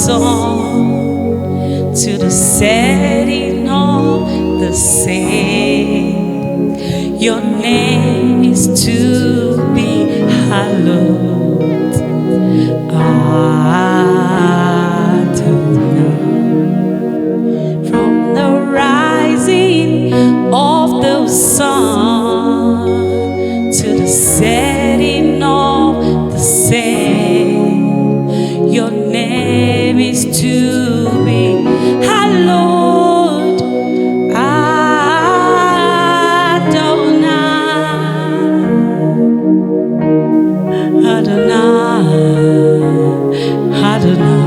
sun to the setting of the same. Your name is to be hallowed, Adonai. From the rising of the sun to the setting of the same, your name is to be hallowed, Adonai, Adonai, Adonai.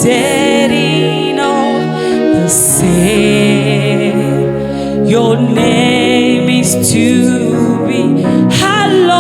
Setting of the same, your name is to be hallowed,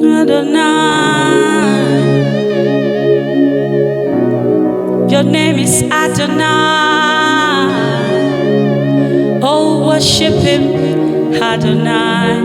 Adonai, your name is Adonai. Oh, worship him, Adonai.